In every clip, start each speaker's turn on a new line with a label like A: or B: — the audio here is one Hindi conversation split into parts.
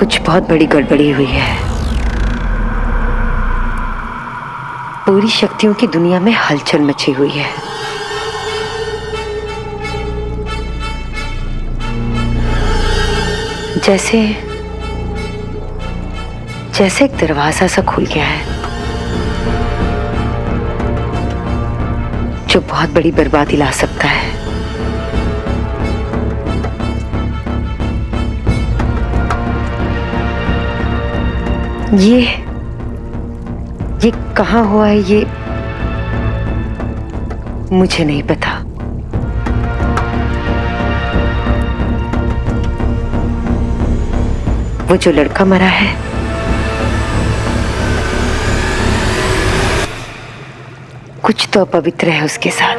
A: कुछ बहुत बड़ी गड़बड़ी हुई है। पूरी शक्तियों की दुनिया में हलचल मची हुई है। जैसे जैसे एक दरवाजा सा खुल गया है जो बहुत बड़ी बर्बादी ला सकता है। ये कहाँ हुआ है, ये मुझे नहीं पता। वो जो लड़का मरा है, कुछ तो अपवित्र है उसके साथ,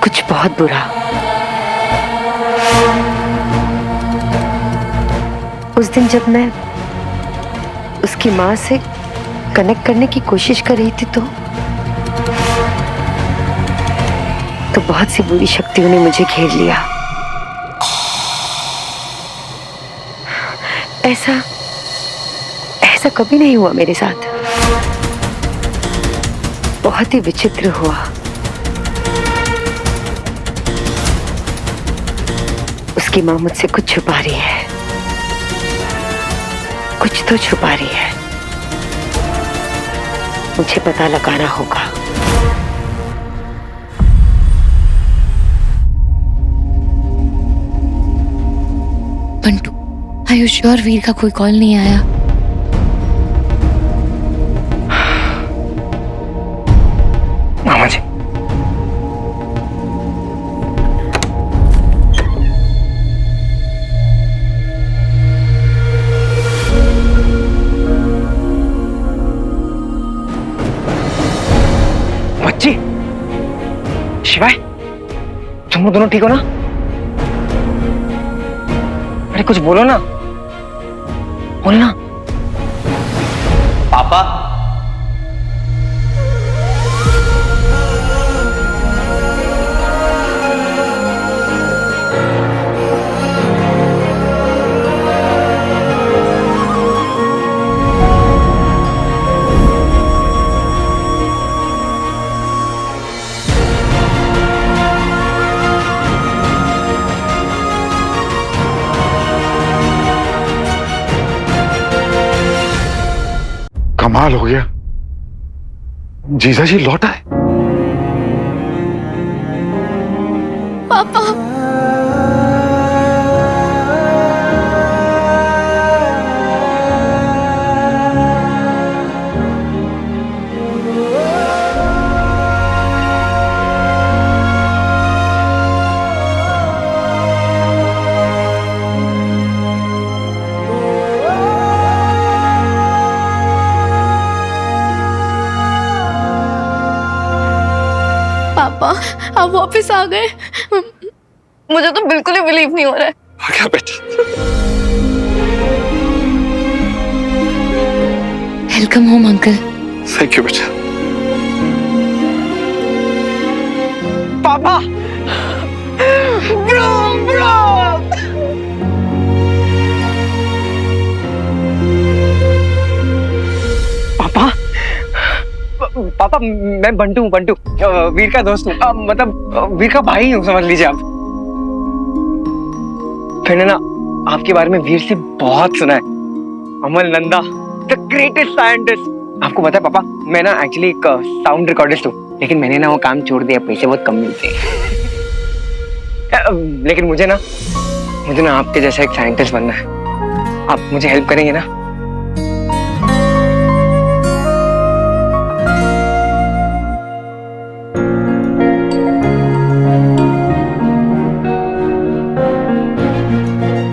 A: कुछ बहुत बुरा। उस दिन जब मैं उसकी मां से कनेक्ट करने की कोशिश कर रही थी तो बहुत सी बुरी शक्तियों ने मुझे घेर लिया। ऐसा कभी नहीं हुआ मेरे साथ। बहुत ही विचित्र हुआ। उसकी मां मुझसे कुछ छुपा रही है, कुछ तो छुपा रही है। मुझे पता लगाना होगा।
B: बंटू, आर यू श्योर वीर का कोई कॉल नहीं आया?
C: मामा जी, बच्ची, शिवाय, तुम लोग दोनों ठीक हो ना? अरे कुछ बोलो ना, बोलना।
D: पापा,
E: कमाल हो गया, जीजा जी लौट आए।
B: पापा, पापा आप वापस आ गए। मुझे तो बिल्कुल ही बिलीव नहीं हो रहा है।
E: आ गया बेटी।
B: Welcome home uncle.
E: Thank you बेटा।
C: पापा, ब्रो ब्रो। पापा, पापा मैं बंटू हूँ, बंटू वीर का दोस्त हूँ, मतलब वीर का भाई हूँ, समझ लीजिए आप। मैंने ना आपके बारे में वीर से बहुत सुना है। अमल नंदा, द ग्रेटेस्ट साइंटिस्ट। आपको पता है पापा, मैं ना एक्चुअली एक साउंड रिकॉर्डिस्ट हूँ, लेकिन मैंने ना वो काम छोड़ दिया, पैसे बहुत कम मिलते हैं। लेकिन मुझे ना आपके जैसा एक साइंटिस्ट बनना है। आप मुझे हेल्प करेंगे ना?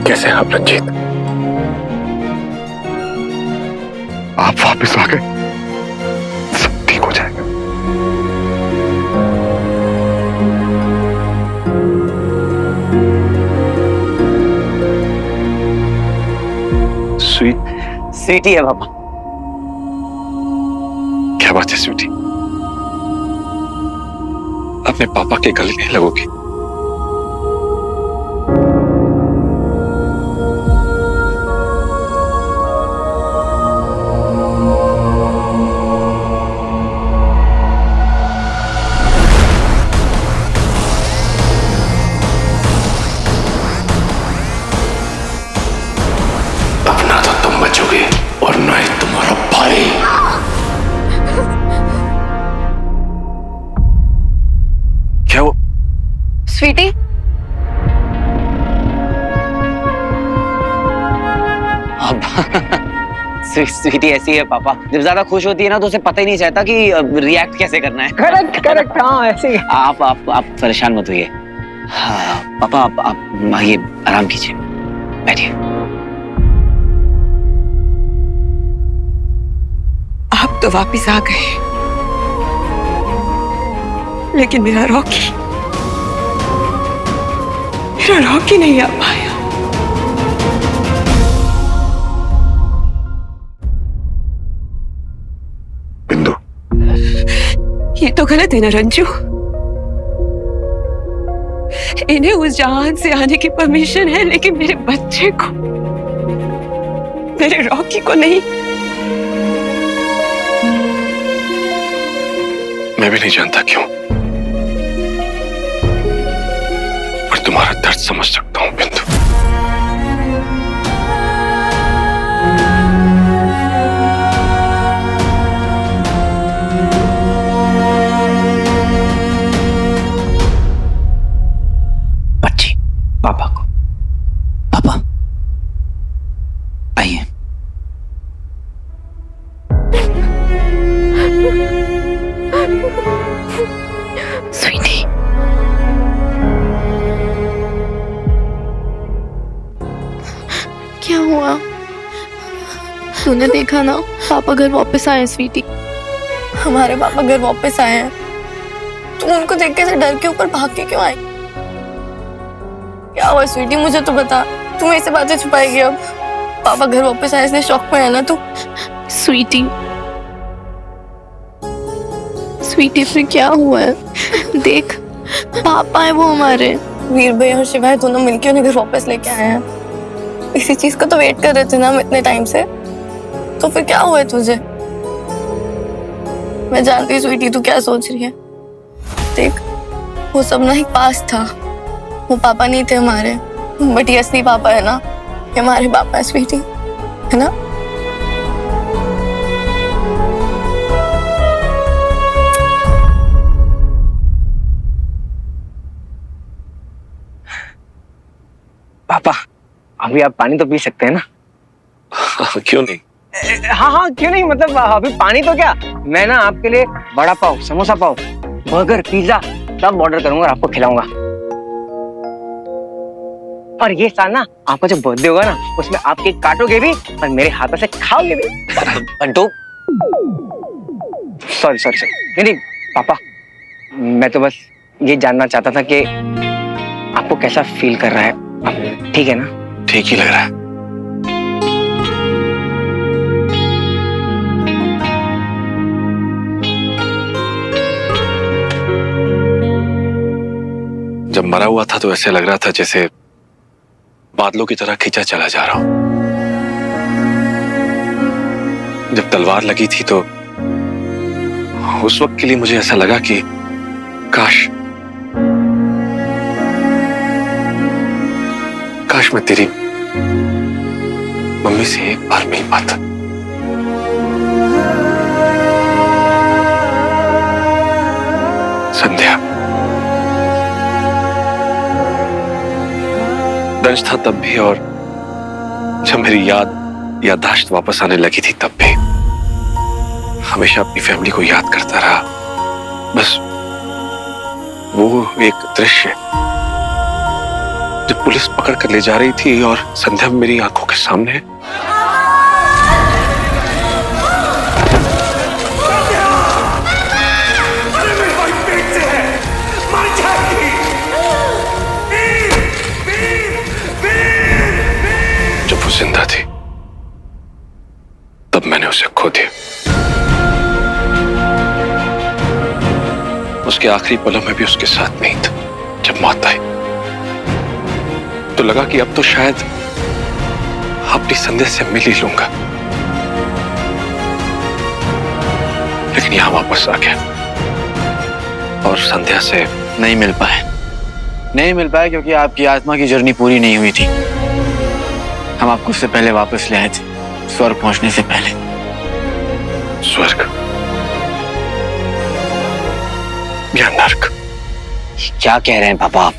E: कैसे हैं आप रंजीत? आप वापस आ गए, सब ठीक हो जाएगा।
C: स्वीटी है पापा।
E: क्या बात है स्वीटी, अपने पापा के गले में लगोगी?
B: स्वीटी,
D: स्वीटी ऐसी है पापा, जब ज्यादा खुश होती है ना तो उसे पता ही नहीं चलता कि रिएक्ट कैसे करना है।
C: करेक्ट करेक्ट, हाँ ऐसे ही।
D: आप परेशान मत होइए। हाँ पापा, आप आइए, आराम कीजिए, बैठिए।
F: आप तो वापस आ गए, लेकिन मेरा रॉकी नहीं आ पाया।
E: बिंदु,
F: ये तो गलत है ना रंजू। इन्हें उस जहान से आने की परमिशन है, लेकिन मेरे बच्चे को, मेरे रॉकी को नहीं।
E: मैं भी नहीं जानता क्यों, पर तुम्हारा दर्द समझ सकता हूं बिंदु।
D: बच्ची, पापा को, पापा आइए।
B: स्वीटी, क्या हुआ? तूने देखा ना, पापा घर वापस आए हैं। स्वीटी, हमारे पापा घर वापस आए हैं। तुम उनको देख के ऐसे डर के ऊपर भाग के क्यों आई? क्या हुआ स्वीटी, मुझे तो बता। तुम ऐसे बातें छुपाएगी अब? पापा घर वापस आए इसलिए शॉक में है ना तू? स्वीटी, स्वीटी फिर क्या हुआ है? देख, पापा है वो हमारे। वीर भाई और शिवाय दोनों मिलके उन्हें घर वापस लेके आए हैं। इसी चीज का तो वेट कर रहे थे ना हम इतने टाइम से। तो फिर क्या हुआ है तुझे? मैं जानती हूँ स्वीटी तू क्या सोच रही है। देख, वो सब ना एक पास था। वो पापा नहीं थे हमारे, बट ये असली पापा है ना, ये हमारे पापा है स्वीटी, है ना?
C: पापा, अभी आप पानी तो पी सकते हैं ना?
E: क्यों नहीं?
C: हाँ हाँ, क्यों नहीं, मतलब अभी पानी तो क्या, मैं ना आपके लिए बड़ा पाव, समोसा पाव, बर्गर, पिज्जा सब ऑर्डर करूंगा और आपको खिलाऊंगा। और ये साल ना आपका जो बर्थडे होगा ना, उसमें आप केक काटोगे भी और मेरे हाथों से खाओगे भी।
D: बंटू,
C: सॉरी सॉरी सॉरी, नहीं पापा, मैं तो बस ये जानना चाहता था कि आपको कैसा फील कर रहा है। अब ठीक है ना?
E: ठीक ही लग रहा है। जब मरा हुआ था तो ऐसे लग रहा था जैसे बादलों की तरह खींचा चला जा रहा हूं। जब तलवार लगी थी तो उस वक्त के लिए मुझे ऐसा लगा कि काश मैं तेरी मम्मी से एक बार मिल पाता। संध्या, दंश था तब भी, और जब मेरी याददाश्त वापस आने लगी थी तब भी। हमेशा अपनी फैमिली को याद करता रहा। बस वो एक दृश्य जब पुलिस पकड़ कर ले जा रही थी और संध्या मेरी आंखों के सामने। जब वो जिंदा थी तब मैंने उसे खो दिया। उसके आखिरी पलों में भी उसके साथ नहीं था। जब मौत आई तो लगा कि अब तो शायद अपनी संध्या से मिल ही लूंगा, लेकिन यहां वापस आ गया और संध्या से
D: नहीं मिल पाए क्योंकि आपकी आत्मा की जर्नी पूरी नहीं हुई थी। हम आपको उससे पहले वापस ले आए थे, स्वर्ग पहुंचने से पहले।
E: स्वर्ग या नर्क?
D: क्या कह रहे हैं पापा आप?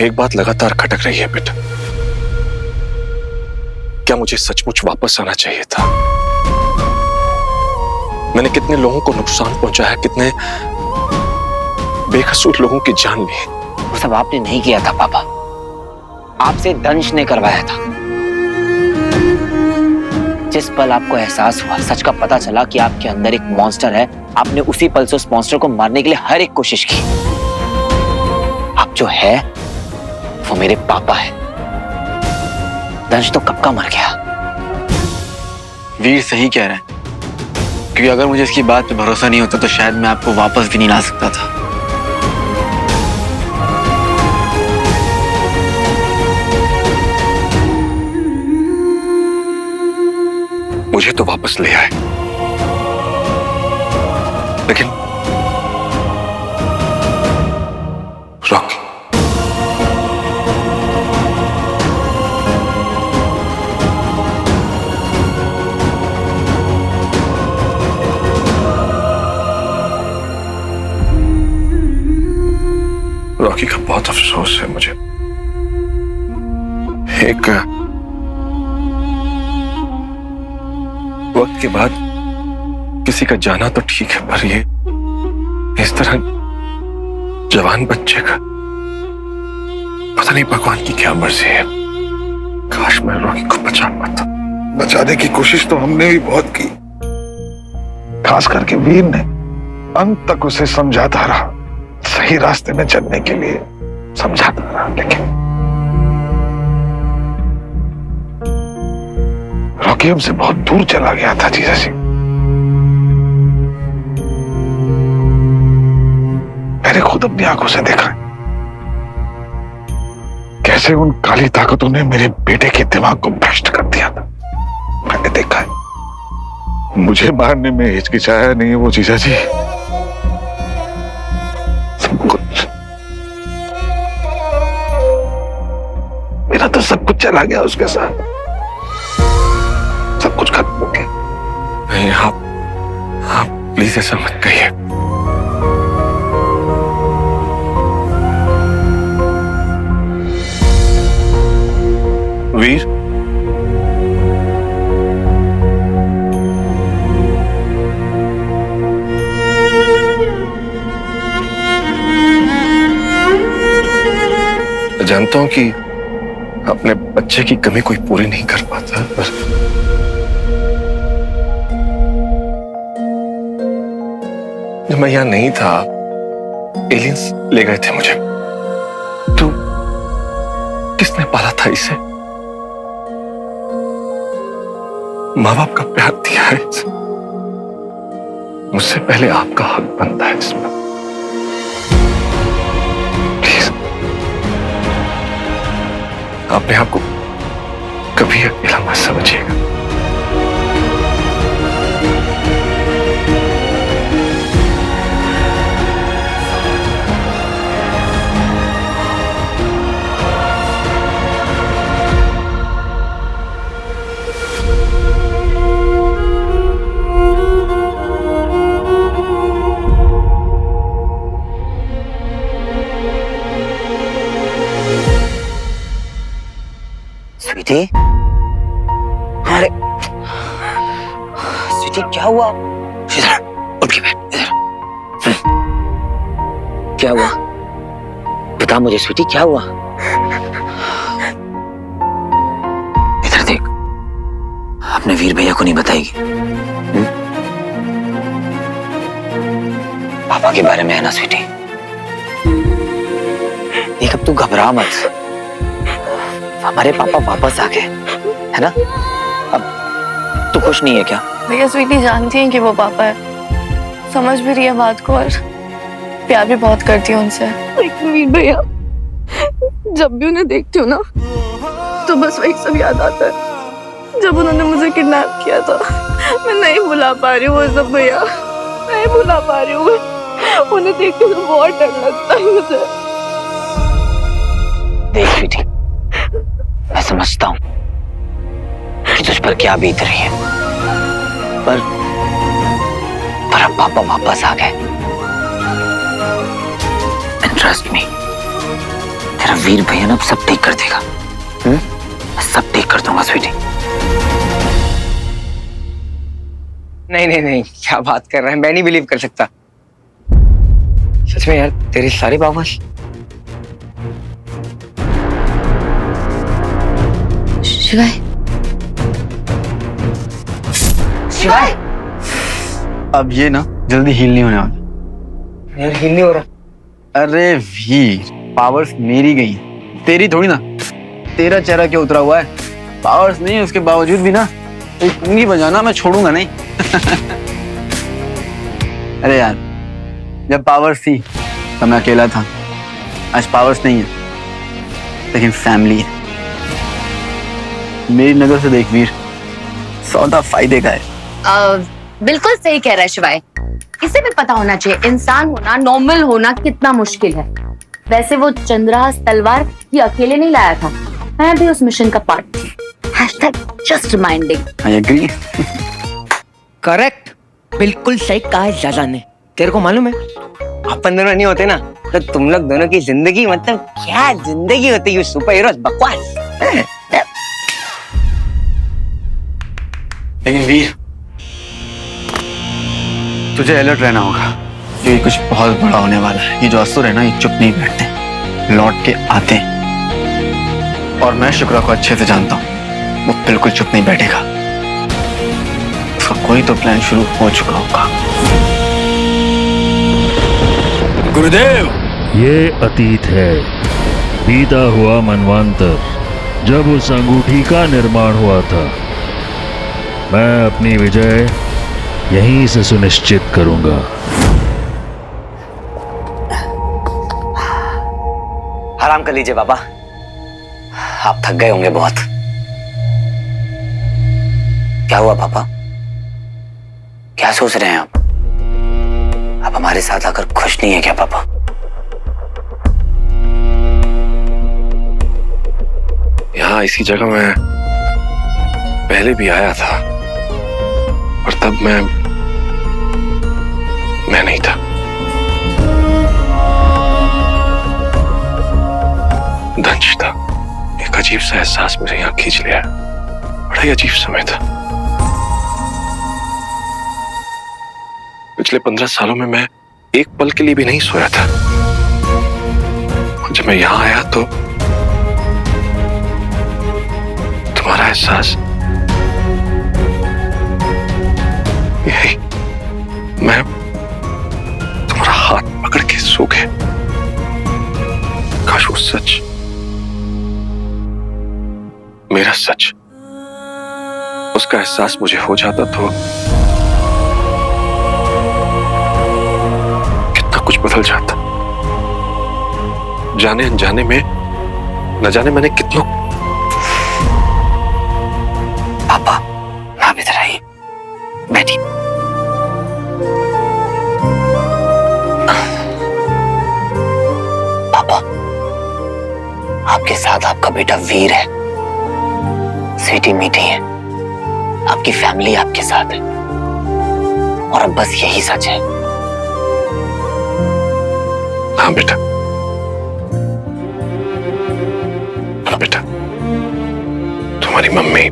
E: एक बात लगातार खटक रही है बेटा, क्या मुझे सचमुच वापस आना चाहिए था? मैंने कितने लोगों को नुकसान पहुंचाया, कितने बेकसूर लोगों की जान ली।
C: वो सब आपने नहीं किया था पापा, आपसे दंश ने करवाया था। जिस पल आपको एहसास हुआ, सच का पता चला कि आपके अंदर एक मॉन्स्टर है, आपने उसी पल से उस मॉन्स्टर को मारने के लिए हर एक कोशिश की। आप जो है वो मेरे पापा है। दंश तो कब का मर गया।
D: वीर सही कह रहे हैं, क्योंकि अगर मुझे इसकी बात पे भरोसा नहीं होता तो शायद मैं आपको वापस भी नहीं ला सकता था।
E: मुझे तो वापस ले आए, लेकिन रॉकी, रॉकी का बहुत अफसोस है मुझे। एक वक्त के बाद किसी का जाना तो ठीक है, पर ये इस तरह जवान बच्चे का, पता नहीं भगवान की क्या मर्जी है। काश मैं रॉकी को बचा पाता।
G: बचाने की कोशिश तो हमने भी बहुत की, खास करके वीर ने अंत तक उसे समझाता रहा, सही रास्ते में चलने के लिए समझाता रहा, लेकिन रॉकी हमसे बहुत दूर चला गया था जीजा जी। मैंने खुद अपनी आंखों से देखा है कैसे उन काली ताकतों ने मेरे बेटे के दिमाग को भ्रष्ट कर दिया था। मैंने देखा है, मुझे मारने में हिचकिचाया नहीं है वो जीजा जी। सब कुछ मेरा तो सब कुछ चला गया उसके साथ, सब कुछ खत्म हो गया।
E: नहीं, आप प्लीज ऐसा मत कहिए। वीर, जानता हूं कि अपने बच्चे की कमी कोई पूरी नहीं कर पाता, पर जब मैं यहां नहीं था, एलियंस ले गए थे मुझे। तो किसने पाला था इसे? माँ बाप का प्यार दिया है इसे। मुझसे पहले आपका हक बनता है इसमें। प्लीज, अपने आप को कभी अकेला मत समझिएगा।
C: स्वीटी, अरे स्वीटी क्या हुआ? इधर उठ के बैठ, इधर। क्या हुआ? बता मुझे स्वीटी, क्या हुआ? इधर देख, अपने वीर भैया को नहीं बताएगी? पापा के बारे में है ना स्वीटी? देख, अब तू घबरा मत, हमारे पापा वापस आ गए, है ना? अब तू खुश नहीं है क्या?
B: भैया स्वीटी जानती है कि वो पापा है, समझ भी रही है बात को और प्यार भी बहुत करती है उनसे। लेकिन वीर भैया, जब भी उन्हें देखती हूँ ना तो बस वही सब याद आता है जब उन्होंने मुझे किडनैप किया था। मैं नहीं भुला पा रही हूँ वो सब भैया, नहीं भुला पा रही हूँ। उन्हें देख के तो बहुत डर लगता है मुझे।
C: देख बेटी, मैं समझता हूँ कि तुझ पर क्या बीत रही है, पर अब पापा वापस आ गए। ट्रस्ट मी,
D: तेरा वीर भैया ना सब ठीक कर देगा। मैं सब ठीक कर दूंगा स्वीटी।
C: नहीं नहीं नहीं, क्या बात कर रहा है, मैं नहीं बिलीव कर सकता। सच में यार, तेरे सारे पावर्स।
A: शिवाय, शिवाय,
D: अब ये ना जल्दी हील नहीं होने वाला।
C: यार हिल नहीं हो रहा।
D: अरे वीर, पावर्स मेरी गई, तेरी थोड़ी ना। तेरा चेहरा क्यों उतरा हुआ है? पावर्स नहीं है उसके बावजूद भी ना एक उंगली बजाना मैं छोड़ूंगा नहीं। अरे यार, जब पावर्स थी तब मैं अकेला था। आज पावर्स नहीं है, लेकिन फैमिली है। मेरी नजर से देख वीर, सौदा फायदे का है।
H: बिल्कुल सही कह रहा है शिवाय। इसे भी पता होना चाहिए इंसान होना, नॉर्मल होना कितना मुश्किल है। वैसे वो चंद्रहास तलवार ये अकेले नहीं लाया था, मैं भी उस मिशन का पार्ट थी। Just reminding.
D: I agree.
C: Correct, बिल्कुल सही कहा है जाजा ने। तेरे को मालूम है, अपन दोनों नहीं होते ना तो तुम लोग दोनों की जिंदगी मतलब क्या जिंदगी होती, यू सुपर हीरोज बकवास।
D: लेकिन वीर, तुझे अलर्ट रहना होगा क्योंकि कुछ बहुत बड़ा होने वाला है। ये जो असुर है ना, ये चुप नहीं बैठते, लौट के आते हैं। और मैं शुक्रा को अच्छे से जानता हूँ, वो बिल्कुल चुप नहीं बैठेगा। उसका कोई तो प्लान शुरू हो चुका होगा। गुरुदेव,
I: ये अतीत है, बीता हुआ मनवांतर, जब उस अंगूठी का निर्माण हुआ था। मैं अपनी विजय यहीं से सुनिश्चित करूंगा।
D: आराम कर लीजिए बाबा, आप थक गए होंगे बहुत। क्या हुआ पापा? क्या सोच रहे हैं आप हमारे साथ आकर खुश नहीं है क्या पापा?
E: यहाँ इसी जगह मैं पहले भी आया था और तब मैं नहीं था। दंश था। एक अजीब सा एहसास मेरे यहाँ खींच लिया। बड़ा ही अजीब समय था। पिछले 15 सालों में मैं एक पल के लिए भी नहीं सोया था। और जब मैं यहाँ आया तो तुम्हारा एहसास, यही, मैं तुम्हारा हाथ पकड़ के सो गया। काश वो सच, मेरा सच, उसका एहसास मुझे हो जाता तो कितना कुछ बदल जाता। जाने अनजाने में न जाने मैंने कितनों।
D: पापा, आप इधर आइए, बैठिए। पापा, आपके साथ आपका बेटा वीर है, स्वीटी मीठी है, आपकी फैमिली आपके साथ है, और अब बस यही सच है।
E: हाँ बेटा, हाँ बेटा, तुम्हारी मम्मी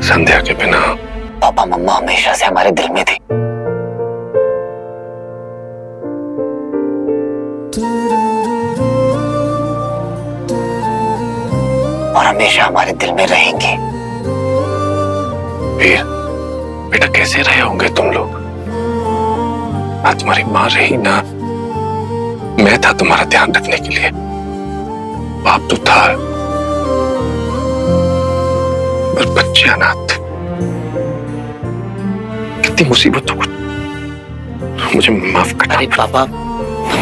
E: संध्या के बिना।
D: पापा, मम्मा हमेशा से हमारे दिल में थी, और हमेशा हमारे दिल में रहेंगे।
E: वीर, बेटा कैसे रहे होंगे तुम लोग? ना तुम्हारी माँ रही, ना मैं था तुम्हारा ध्यान रखने के लिए। बाप तो था, पर बच्चे अनाथ थे। कितनी मुसीबतों को मुझे माफ करना।
D: अरे पापा,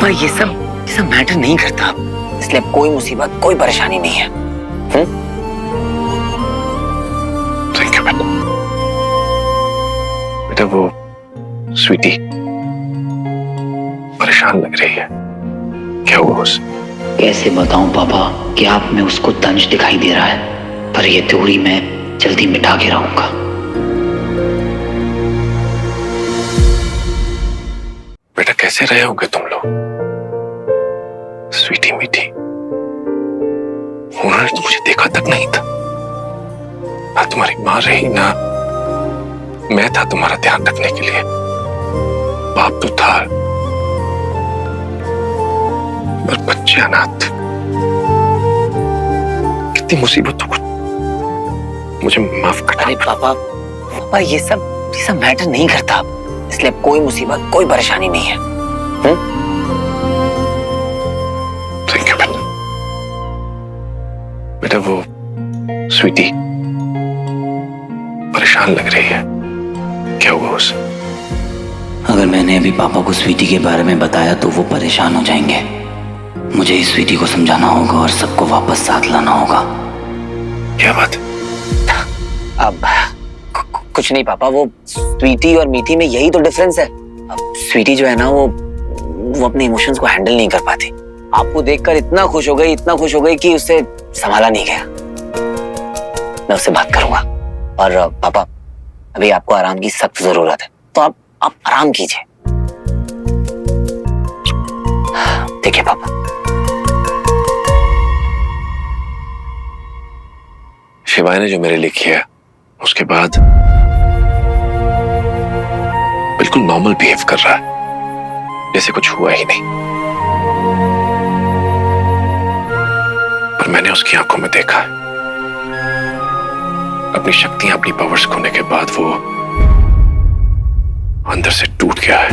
D: ये सब मैटर नहीं करता, इसलिए कोई मुसीबत, कोई परेशानी नहीं है।
E: थैंक यू बेटा। बेटा वो स्वीटी परेशान लग रही है, क्या हुआ उसे?
J: कैसे बताऊं पापा कि आप में उसको तंज दिखाई दे रहा है, पर यह थ्योरी मैं जल्दी मिटा के रहूंगा।
E: बेटा कैसे रहे होंगे तुम लोग? उन्होंने तो मुझे देखा तक नहीं था। ना तुम्हारी माँ रही, ना मैं था तुम्हारा ध्यान रखने के लिए। बाप तो था, पर बच्चे अनाथ। कितनी मुसीबतों को मुझे माफ कर।
J: अरे पापा ये सब मैटर नहीं करता, इसलिए कोई मुसीबत कोई परेशानी नहीं है।
E: थैंक यू बेटा। बेटा वो स्वीटी परेशान लग रही है, क्या हुआ उसे?
J: अगर मैंने अभी पापा को स्वीटी के बारे में बताया तो वो परेशान हो जाएंगे। मुझे इस स्वीटी को समझाना होगा और सबको वापस साथ लाना होगा।
E: क्या बात?
J: अब कुछ नहीं पापा, वो स्वीटी और मीठी में यही तो डिफरेंस है। अब स्वीटी जो है ना वो अपने इमोशंस को हैंडल नहीं कर पाती। आपको देखकर इतना खुश हो गई कि उससे संभाला नहीं गया। मैं उससे बात करूंगा। और पापा अभी आपको आराम की सख्त जरूरत है, तो आप आराम कीजिए। ठीक है पापा।
E: शिवाय ने जो मेरे लिए किया उसके बाद बिल्कुल नॉर्मल बिहेव कर रहा है, जैसे कुछ हुआ ही नहीं। पर मैंने उसकी आंखों में देखा है, अपनी शक्तियां, अपनी पावर्स खोने के बाद वो अंदर से टूट गया है।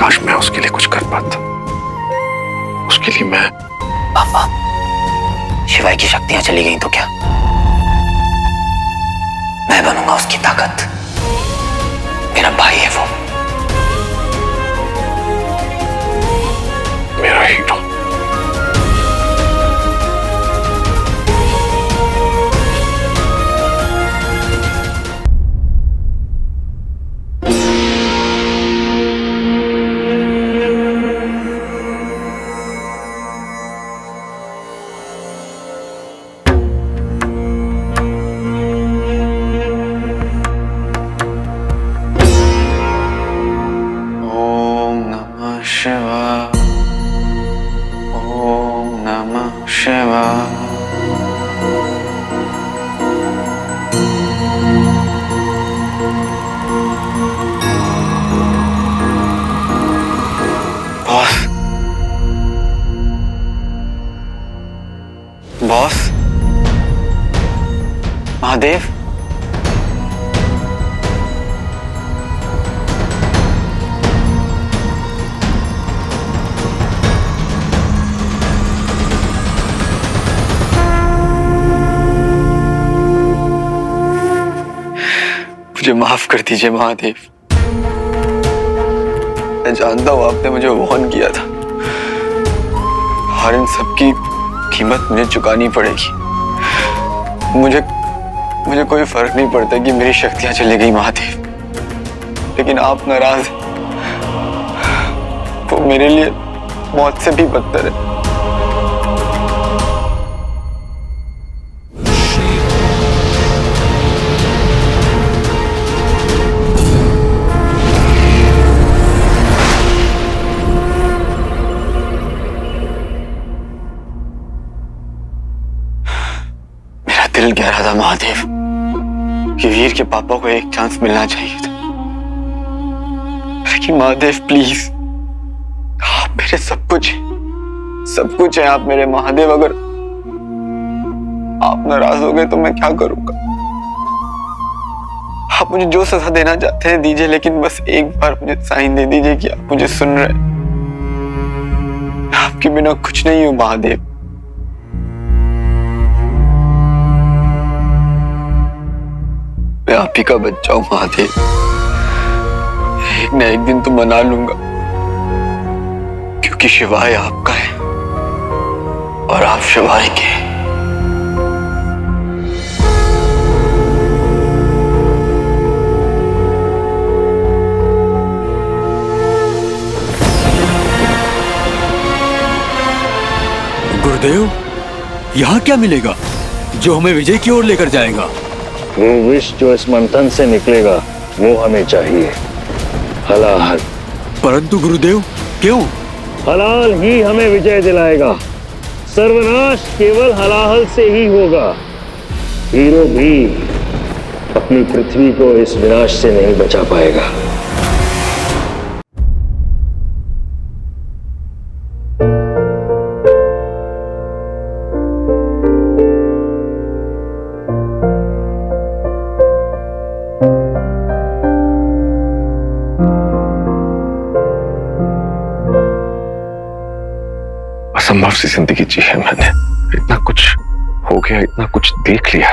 E: काश मैं उसके लिए कुछ कर पाता। उसके लिए मैं।
J: पापा शिवाय की शक्तियां चली गई तो क्या? मैं बनूंगा उसकी ताकत। मेरा भाई है वो,
E: मेरा हीरो।
D: बॉस, महादेव, मुझे माफ कर दीजिए महादेव। मैं जानता हूं आपने मुझे वार्न किया था और इन सब की कीमत मुझे चुकानी पड़ेगी। मुझे कोई फर्क नहीं पड़ता कि मेरी शक्तियां चली गई महादेव, लेकिन आप नाराज हैं, वो मेरे लिए मौत से भी बदतर है। दिल कह रहा था महादेव कि वीर के पापा को एक चांस मिलना चाहिए था, लेकिन महादेव प्लीज, आप मेरे सब कुछ है आप मेरे महादेव। अगर आप नाराज हो गए तो मैं क्या करूंगा? आप मुझे जो सजा देना चाहते हैं दीजिए, लेकिन बस एक बार मुझे साइन दे दीजिए कि आप मुझे सुन रहे हैं। आपके बिना कुछ नहीं हूं महादेव। मैं आप ही का बच्चा हूं महादेव। एक न एक दिन तो मना लूंगा, क्योंकि शिवाय आपका है और आप शिवाय के हैं।
K: गुरुदेव, यहाँ क्या मिलेगा जो हमें विजय की ओर लेकर जाएगा?
I: वो विष जो इस मंथन से निकलेगा वो हमें चाहिए, हलाल।
K: परंतु गुरुदेव क्यों?
I: हलाल ही हमें विजय दिलाएगा। सर्वनाश केवल हलाहल से ही होगा। हीरो भी अपनी पृथ्वी को इस विनाश से नहीं बचा पाएगा।
E: असंभव सी जिंदगी जी है मैंने। इतना कुछ हो गया, इतना कुछ देख लिया।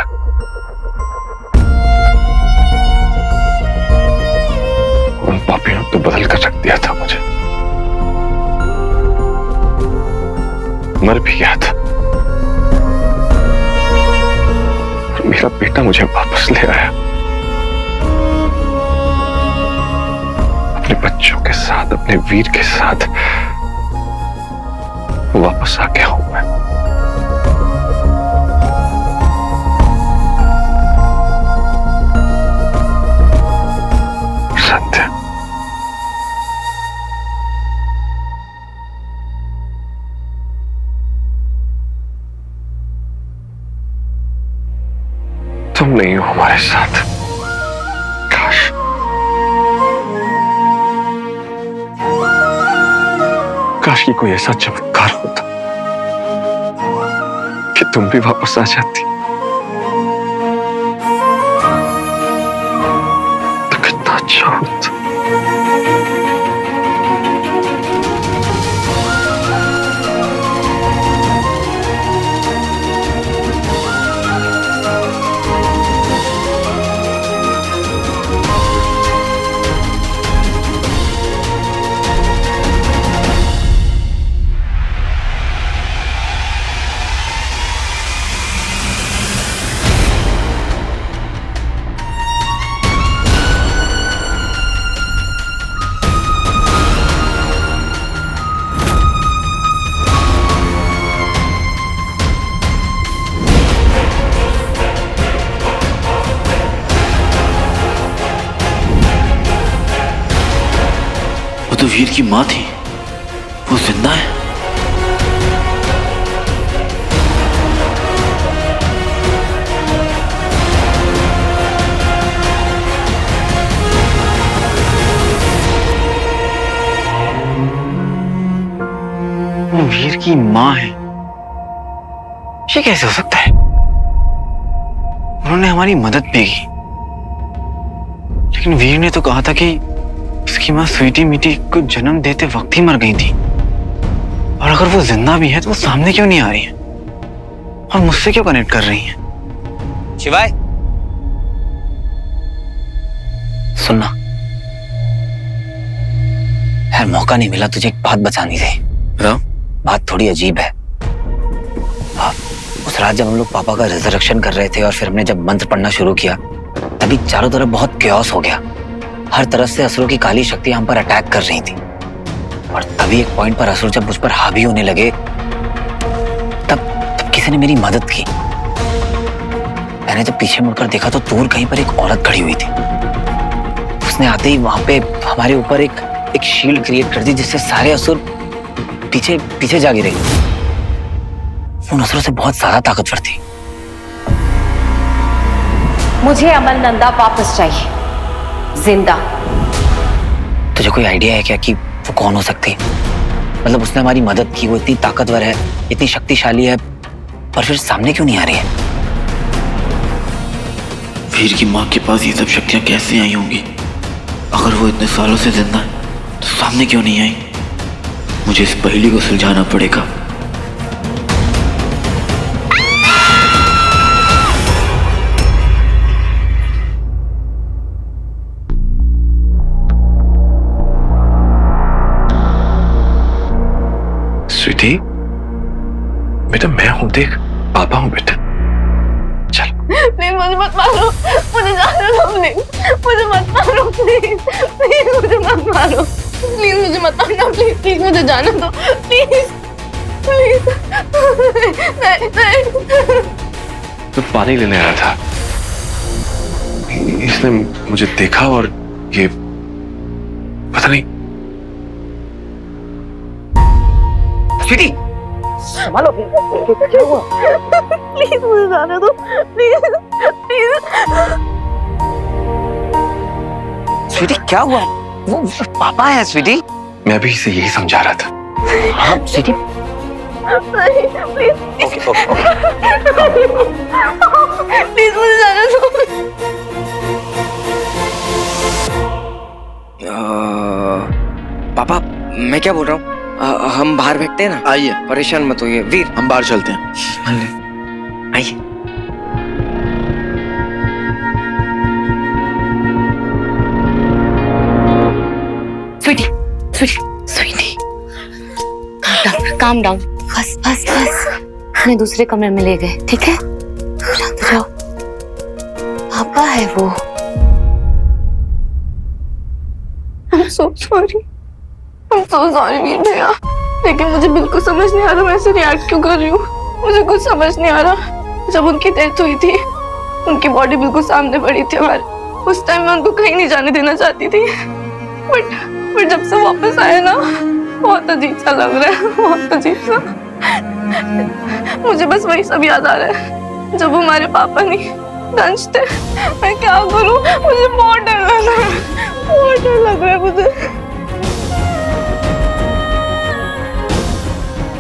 E: उन पापियों ने तो बदल कर रख दिया था मुझे। मर भी गया था और मेरा बेटा मुझे वापस ले आया, अपने बच्चों के साथ, अपने वीर के साथ वापस आ गया हूं मैं। सत्य, तुम नहीं हो हमारे साथ। काश काश की कोई ऐसा चमत्कार होता कि तुम भी वापस आ जाती, तो कितना अच्छा होता।
K: तो वीर की माँ थी, वो जिंदा है।
D: वो वीर की माँ है, ये कैसे हो सकता है? उन्होंने हमारी मदद भी की, लेकिन वीर ने तो कहा था कि उसकी माँ स्वीटी मीटी को जन्म देते वक्त ही मर गई थी। और अगर वो जिंदा भी है तो वो सामने क्यों नहीं आ रही है और मुझसे क्यों कनेक्ट कर रही है?
J: शिवाय, सुनना यार, मौका नहीं मिला तुझे एक बात बतानी थी।
D: बताओ।
J: बात थोड़ी अजीब है। उस रात जब हम लोग पापा का रिजरेक्शन कर रहे थे और फिर हमने जब मंत्र पढ़ना शुरू किया, तभी चारों तरफ बहुत क्योस हो गया। हर तरफ से असुरों की काली शक्ति हम पर अटैक कर रही थी। और तभी एक पॉइंट पर असुर जब मुझ पर हावी होने लगे, तब किसी ने मेरी मदद की। मैंने जब पीछे मुड़कर देखा तो दूर कहीं पर एक औरत खड़ी हुई थी। उसने आते ही वहां पे हमारे ऊपर एक शील्ड क्रिएट कर दी, जिससे सारे असुर पीछे पीछे जा गिरे। उन असुरों से बहुत ज्यादा ताकतवर थी।
H: मुझे अमल नंदा वापस चाहिए, जिंदा।
J: तुझे कोई आइडिया है क्या कि वो कौन हो सकती? मतलब उसने हमारी मदद की, वो इतनी ताकतवर है, इतनी शक्तिशाली है, पर फिर सामने क्यों नहीं आ रही है?
K: वीर की माँ के पास ये सब शक्तियां कैसे आई होंगी? अगर वो इतने सालों से जिंदा है तो सामने क्यों नहीं आई? मुझे इस पहेली को सुलझाना पड़ेगा।
E: स्वीटी, बेटा मैं हूं, देख पापा हूं बेटा। चल
B: प्लीज मुझे मत मारो, मुझे जाने दो प्लीज, मुझे मत मारो प्लीज, प्लीज मुझे मत मारो, प्लीज मुझे मत मारना, प्लीज प्लीज मुझे जाने दो प्लीज, प्लीज। नहीं।
E: तो पानी लेने आया था, इसने मुझे देखा और ये पता नहीं।
J: स्वीटी,
C: संभालो। क्या हुआ?
B: प्लीज मुझे जाने दो, प्लीज प्लीज।
C: स्वीटी क्या हुआ? वो पापा है स्वीटी।
E: मैं भी इसे यही समझा रहा था।
C: हाँ स्वीटी।
B: नहीं please
E: okay okay okay.
B: Please मुझे जाने दो।
C: पापा मैं क्या बोल रहा हूँ, हम बाहर बैठते हैं ना।
D: आइए,
C: परेशान मत होइए वीर।
D: हम बाहर चलते हैं।
C: आइए।
H: Sweety Sweety Sweety calm down. बस बस बस हमें दूसरे कमरे में ले गए, ठीक है? शांत हो जाओ। पापा है वो।
B: I'm so sorry वीर भैया, लेकिन मुझे बिल्कुल समझ नहीं आ रहा मैं ऐसे रिएक्ट क्यों कर रही हूँ। मुझे कुछ समझ नहीं आ रहा। जब उनकी डेथ हुई थी, उनकी बॉडी बिल्कुल सामने पड़ी थी हमारे। उस टाइम मैं उनको कहीं नहीं जाने देना चाहती थी, बट जब से वापस आए ना, बहुत अजीब सा लग रहा है, बहुत अजीब सा। मुझे बस वही सब याद आ रहा है जब हमारे पापा नहीं दंश थे। मैं क्या करूं, मुझे बहुत डर लग रहा है, बहुत डर लग रहा है मुझे।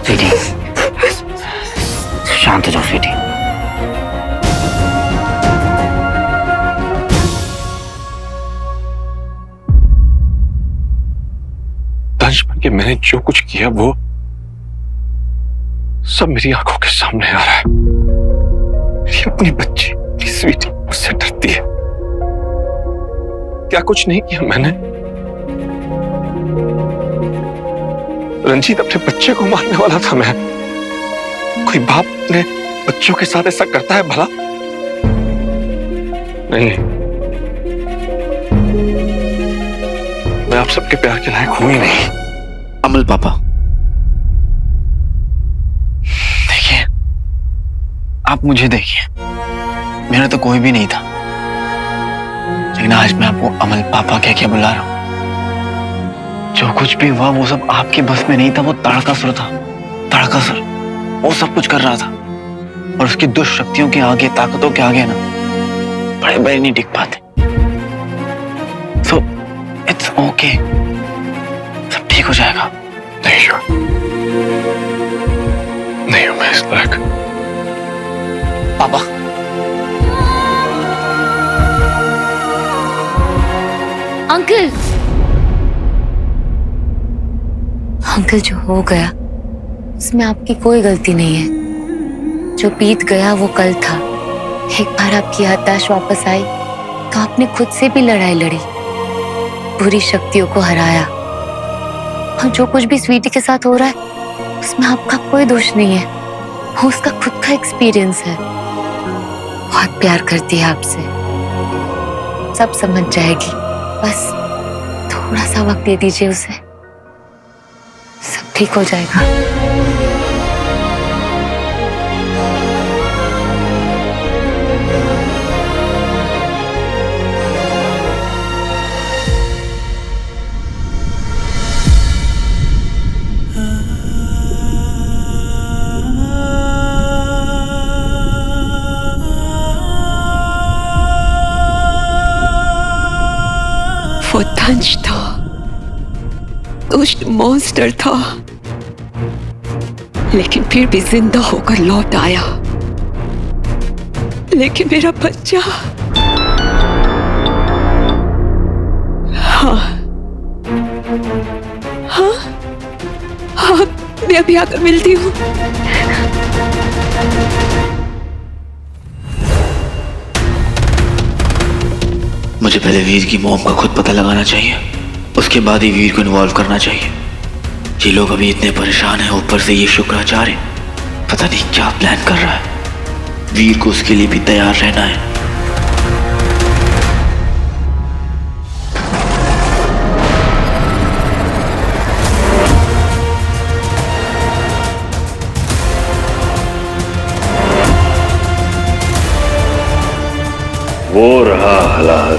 C: स्वीटी शांत हो जाओ स्वीटी।
E: दंश बन के मैंने जो कुछ किया वो सब मेरी आंखों के सामने आ रहा है। मेरी अपनी बच्ची, मेरी स्वीटी मुझसे डरती है। क्या कुछ नहीं किया मैंने? रंजीत अपने बच्चे को मारने वाला था। मैं, कोई बाप अपने बच्चों के साथ ऐसा करता है भला? नहीं, मैं आप सबके प्यार के लायक हूं ही नहीं।
K: अमल पापा,
D: देखिए, आप मुझे देखिए, मेरा तो कोई भी नहीं था, लेकिन आज मैं आपको अमल पापा कह के बुला रहा हूं। जो कुछ भी हुआ वो सब आपके बस में नहीं था। वो तारकासुर था, तारकासुर। वो सब कुछ कर रहा था, और उसकी दुष्ट शक्तियों के आगे, ताकतों के आगे ना बड़े बड़े नहीं टिक पाते। सो इट्स ओके, सब ठीक हो जाएगा।
E: नहीं हूं, नहीं हूं मैं इस लायक।
D: पापा,
H: अंकल अंकल, जो हो गया उसमें आपकी कोई गलती नहीं है। जो बीत गया वो कल था। एक बार आपकी याददाश्त वापस आई तो आपने खुद से भी लड़ाई लड़ी, बुरी शक्तियों को हराया। और जो कुछ भी स्वीटी के साथ हो रहा है उसमें आपका कोई दोष नहीं है। वो उसका खुद का एक्सपीरियंस है। बहुत प्यार करती है आपसे, सब समझ जाएगी। बस थोड़ा सा वक्त दे दीजिए उसे, सब ठीक हो जाएगा।
F: वो दंश था, दुष्ट मॉन्स्टर था, लेकिन फिर भी जिंदा होकर लौट आया। लेकिन मेरा बच्चा, हाँ हाँ हाँ, मैं अभी आकर मिलती हूँ।
K: मुझे पहले वीर की मॉम का खुद पता लगाना चाहिए, उसके बाद ही वीर को इन्वॉल्व करना चाहिए। ये लोग अभी इतने परेशान हैं, ऊपर से ये शुक्राचार्य पता नहीं क्या प्लान कर रहा है। वीर को उसके लिए भी तैयार रहना है।
I: वो रहा हलाल।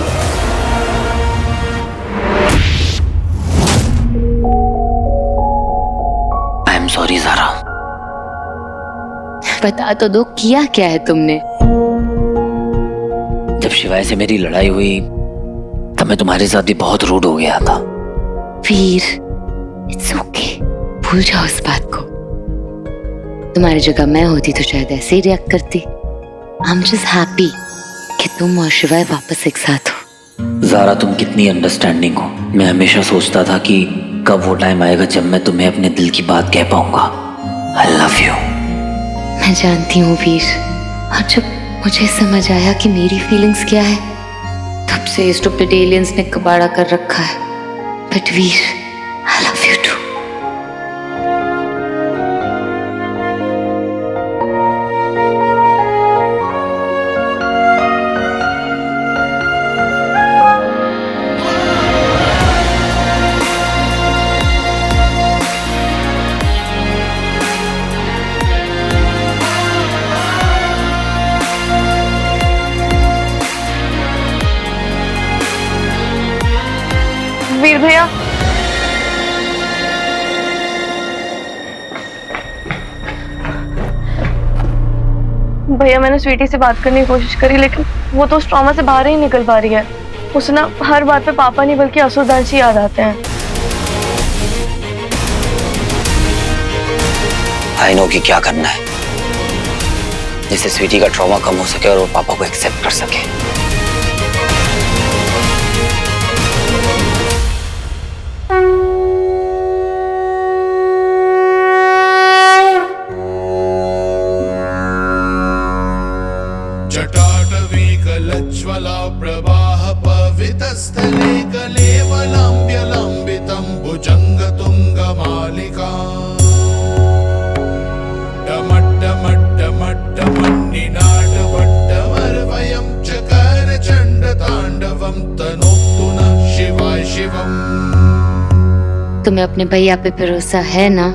J: आई एम सॉरी ज़ारा,
H: बता तो दो, किया क्या है तुमने?
J: जब शिवाय से मेरी लड़ाई हुई तब मैं तुम्हारे साथ भी बहुत रूड हो गया था।
H: वीर, इट्स ओके, भूल जाओ इस बात को। तुम्हारी जगह मैं होती तो शायद ऐसे ही रिएक्ट करती। आई एम जस्ट हैप्पी कि तुम और शिवाय वापस एक साथ हो।
J: ज़ारा, तुम कितनी अंडरस्टैंडिंग हो। मैं हमेशा सोचता था कि कब वो टाइम आएगा जब मैं तुम्हें अपने दिल की बात कह पाऊंगा। आई लव यू।
H: मैं जानती हूँ वीर, और जब मुझे समझ आया कि मेरी फीलिंग्स क्या है, तब से स्टूपिड एलियंस ने कबाड़ा कर रखा है। But Veer, I love you too.
B: Veer भैया, भैया मैंने स्वीटी से बात करने की कोशिश करी, लेकिन वो तो उस ट्रॉमा से बाहर ही निकल पा रही है। उसे ना हर बात पे पापा नहीं बल्कि असुरदास याद आते हैं।
J: आई नो कि क्या करना है जिससे स्वीटी का ट्रॉमा कम हो सके और वो पापा को एक्सेप्ट कर सके।
L: जटाटवीकलज्ज्वला प्रवाह पवितस्थले कलेवलाम्ब्यलम्बितं भुजङ्गतुङ्गमालिका डमड्डमड्डमड्डमन्निनाटवड्डमर्वयं चकारचण्डताण्डवं तनोतु नः शिवाय शिवम्।
H: तुम्हें अपने भैया पे भरोसा है ना?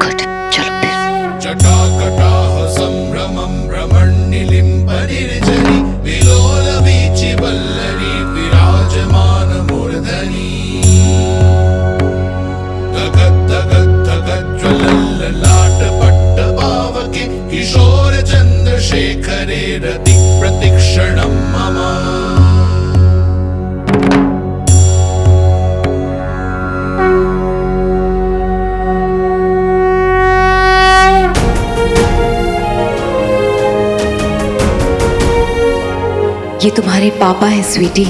H: गुड, चलो फिर।
L: जटाकटाह संभ्रमं भ्रमण्निलिम्बनिर्झरी विलोलवीचि वल्लरी विराजमान मूर्धनि धगद्धगद्धगज्ज्वलल्ललाटपट्टपावके किशोर चन्द्रशेखरे रति प्रतिक्षणं मम।
F: ये तुम्हारे पापा हैं स्वीटी,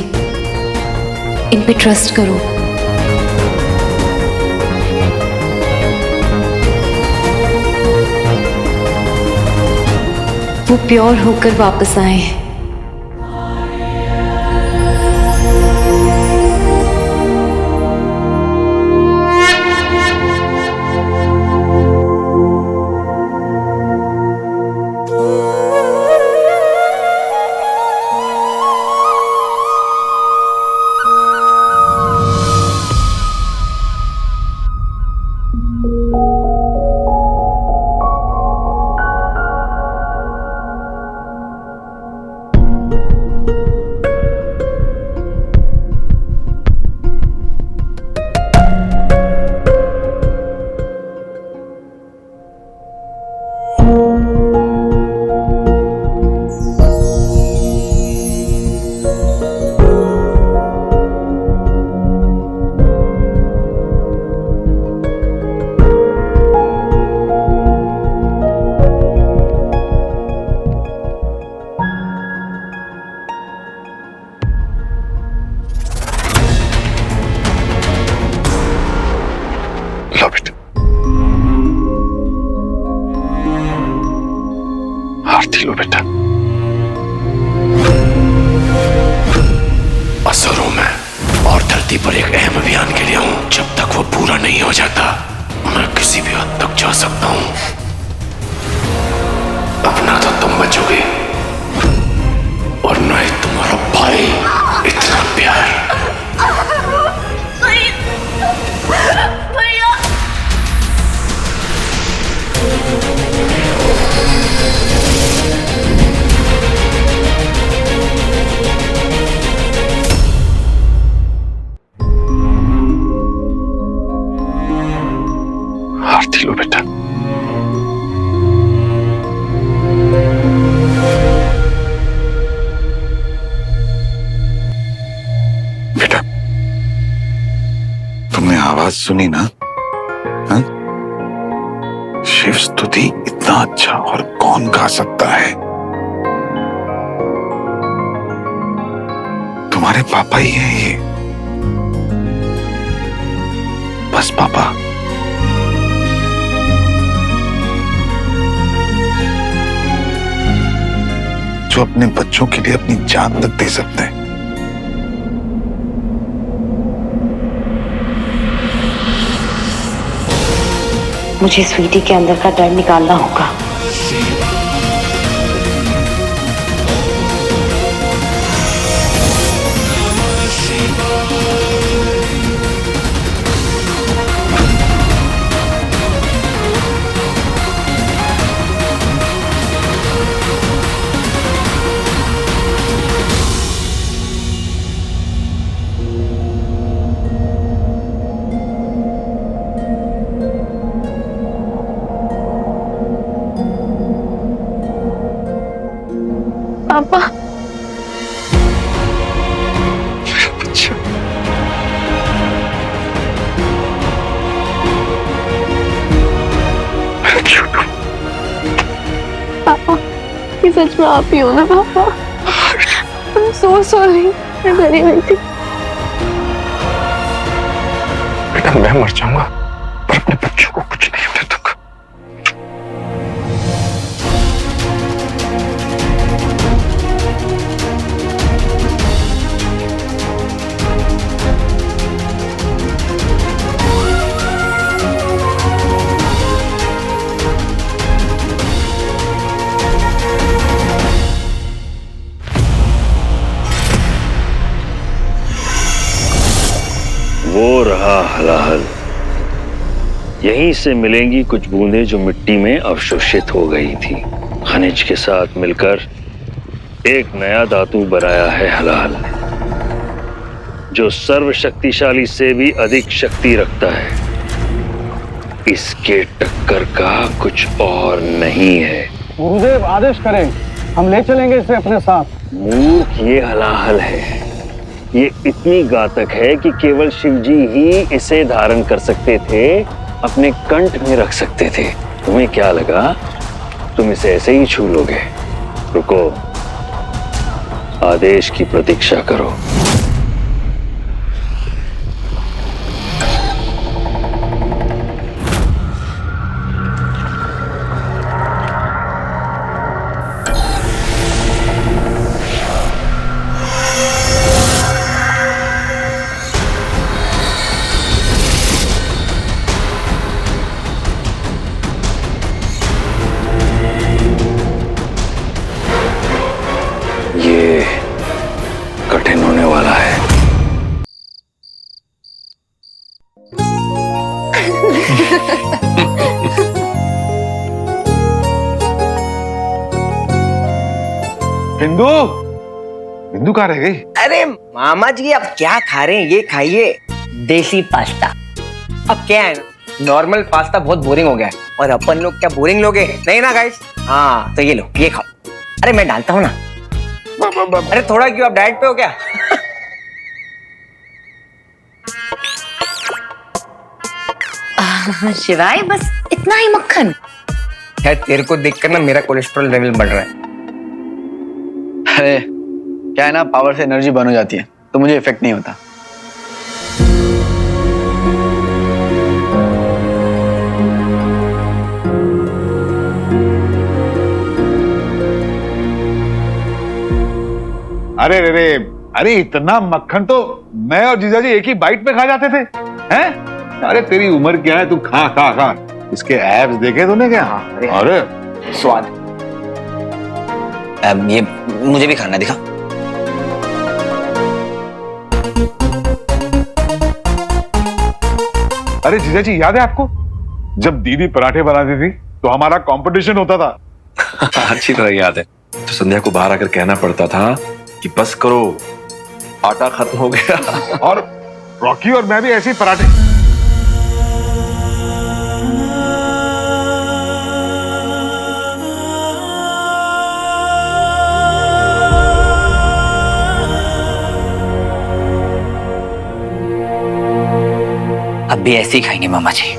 F: इन पे ट्रस्ट करो। वो प्योर होकर वापस आए हैं।
G: बात सुनी ना? हाँ? शिव स्तुति इतना अच्छा और कौन गा सकता है? तुम्हारे पापा ही हैं ये, बस पापा। जो अपने बच्चों के लिए अपनी जान तक दे सकते हैं।
A: मुझे स्वीटी के अंदर का डर निकालना होगा।
B: पापा पापा ये सच में आप ही हो ना पापा? I'm so sorry, मैं डरी हुई थी।
G: बेटा मैं मर जाऊंगा पर अपने बच्चों को कुछ नहीं होने दूंगा।
I: वो रहा हलाहल। यहीं से मिलेंगी कुछ बूंदें जो मिट्टी में अवशोषित हो गई थी। खनिज के साथ मिलकर एक नया धातु बनाया है हलाहल ने, जो सर्वशक्तिशाली से भी अधिक शक्ति रखता है। इसके टक्कर का कुछ और नहीं है।
M: गुरुदेव आदेश करें, हम ले चलेंगे इसे अपने साथ।
I: मूर्ख, ये हलाहल है। ये इतनी घातक है कि केवल शिवजी ही इसे धारण कर सकते थे, अपने कंठ में रख सकते थे। तुम्हें क्या लगा तुम इसे ऐसे ही छू लोगे? रुको, आदेश की प्रतीक्षा करो। ये कठिन होने वाला है।
G: बिंदु, बिंदु कहाँ रह गई?
C: अरे मामा जी आप क्या खा रहे हैं? ये खाइए, देसी पास्ता। अब क्या है ना, नॉर्मल पास्ता बहुत बोरिंग हो गया है और अपन लोग क्या बोरिंग लोग हैं? नहीं ना गाइस? हाँ तो ये लो, ये खाओ। अरे मैं डालता हूँ ना। अरे थोड़ा क्यों, आप डाइट पे हो क्या?
H: शिवाय बस इतना ही मक्खन?
C: यार तेरे को देखकर ना मेरा कोलेस्ट्रॉल लेवल बढ़ रहा है।
D: अरे क्या है ना, पावर से एनर्जी बन हो जाती है, तो मुझे इफेक्ट नहीं होता।
G: अरे रे रे, अरे इतना मक्खन तो मैं और जीजाजी एक ही बाइट में खा जाते थे, हैं? अरे तेरी उम्र क्या है, तू खा खा खा। इसके एब्स देखे तूने क्या? अरे
C: स्वाद। ये मुझे भी खाना दिखा।
G: अरे जीजाजी याद है आपको, जब दीदी पराठे बनाती थी तो हमारा कंपटीशन होता था।
E: अच्छी तरह याद है। तो संध्या को बाहर आकर कहना पड़ता था कि बस करो, आटा खत्म हो गया।
G: और रॉकी और मैं भी ऐसे ही पराठे।
J: अब भी ऐसे ही खाएंगे मामा जी।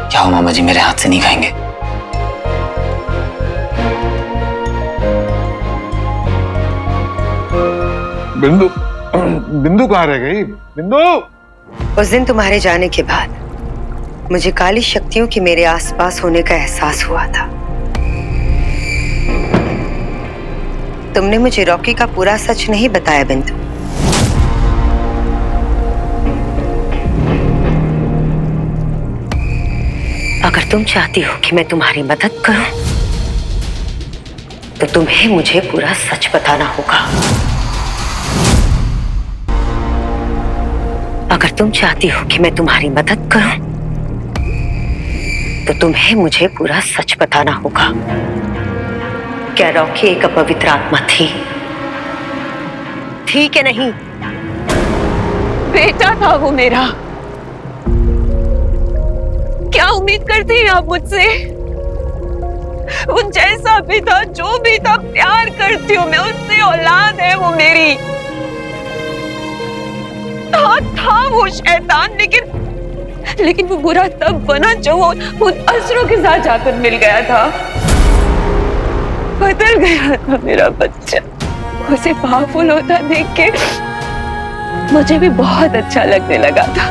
J: क्या हो मामा जी, मेरे हाथ से नहीं खाएंगे?
G: बिंदु, बिंदु कहाँ रह गई? बिंदु!
A: उस दिन तुम्हारे जाने के बाद मुझे काली शक्तियों की मेरे आसपास होने का एहसास हुआ था। तुमने मुझे रॉकी का पूरा सच नहीं बताया बिंदु। अगर तुम चाहती हो कि मैं तुम्हारी मदद करूं, तो तुम्हें मुझे पूरा सच बताना होगा। अगर तुम चाहती हो कि मैं तुम्हारी मदद करूं, तो तुम्हें मुझे पूरा सच बताना होगा। क्या रॉकी एक अपवित्र आत्मा थी कि नहीं?
F: बेटा था वो मेरा। क्या उम्मीद करती हैं आप मुझसे? वो जैसा भी था, जो भी था, प्यार करती हूँ मैं उससे। औलाद है वो मेरी। था वो शैतान, लेकिन वो बुरा तब बना जब वो उन असुरों के साथ जाकर मिल गया था। बदल गया था मेरा बच्चा। उसे पावरफुल होता देख के मुझे भी बहुत अच्छा लगने लगा था।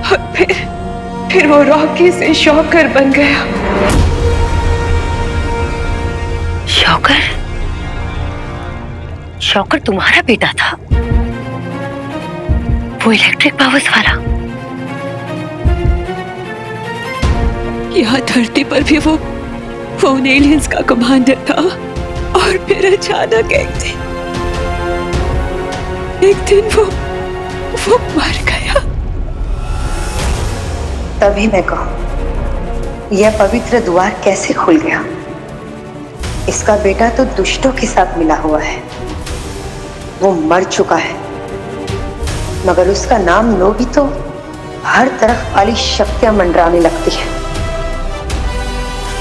F: और फिर वो रॉकी से शॉकर बन गया।
A: शॉकर? शॉकर तुम्हारा बेटा था? वो इलेक्ट्रिक पावर्स वाला?
F: यहाँ धरती पर भी वो उन एलियंस का कमांडर था। और फिर अचानक एक दिन वो मर गया।
A: तभी मैं कहूं, यह पवित्र द्वार कैसे खुल गया? इसका बेटा तो दुष्टों के साथ मिला हुआ है। वो मर चुका है, मगर उसका नाम लो भी तो हर तरफ काली शक्तियां मंडराने लगती है।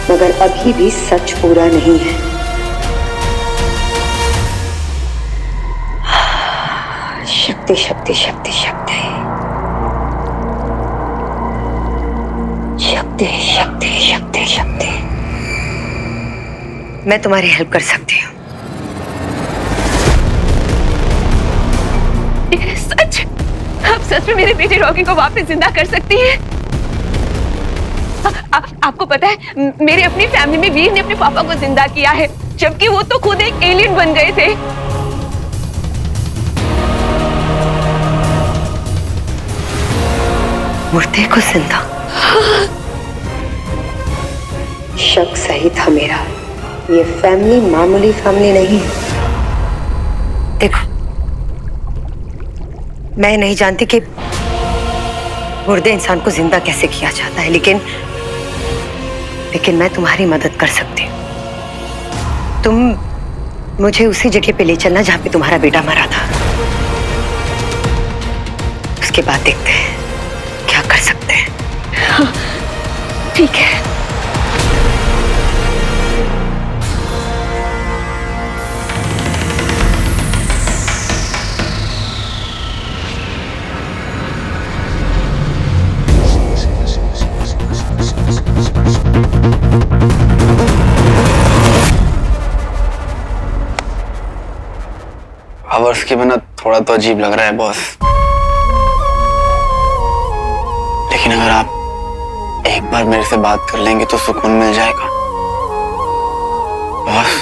A: मगर अभी भी सच पूरा नहीं है। शक्ति शक्ति शक्ति शक्ति शक्ति शक्ति शक्ति शक्ति। मैं तुम्हारी हेल्प कर सकती हूँ।
F: सच? आप सच में मेरे बेटे रॉकी को वापस जिंदा कर सकती हैं? आपको पता है, मेरे अपनी फैमिली में वीर ने अपने पापा को जिंदा किया है, जबकि वो तो खुद एक एलियन बन गए थे।
A: मुर्दे को जिंदा? शक सही था मेरा। ये फैमिली मामूली फैमिली नहीं है। देखो, मैं नहीं जानती कि मुर्दे इंसान को जिंदा कैसे किया जाता है, लेकिन मैं तुम्हारी मदद कर सकती हूँ। तुम मुझे उसी जगह पे ले चलना जहां पे तुम्हारा बेटा मरा था। उसके बाद देखते हैं क्या कर सकते हैं।
F: हाँ, ठीक है।
D: पावर्स के बिना थोड़ा तो अजीब लग रहा है बॉस। लेकिन अगर आप एक बार मेरे से बात कर लेंगे तो सुकून मिल जाएगा बॉस।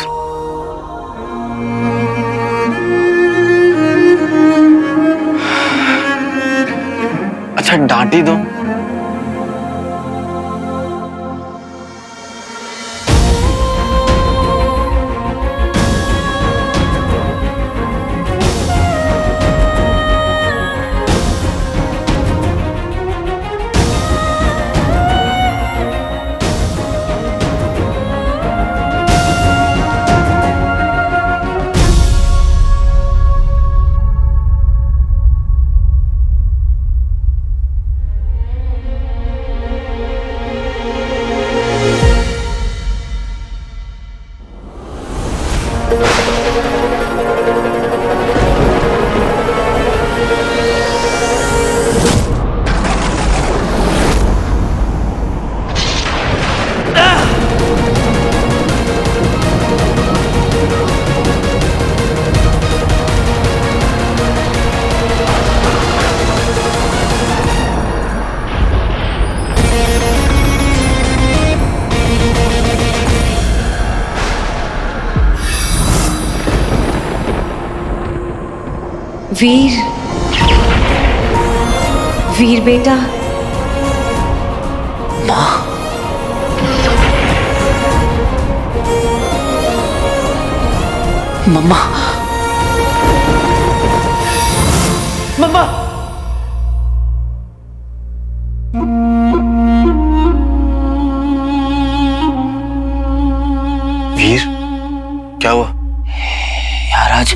D: अच्छा डांटी दो।
A: वीर, वीर बेटा।
J: माँ, मम्मा, मम्मा।
D: वीर, क्या हुआ?
J: यार आज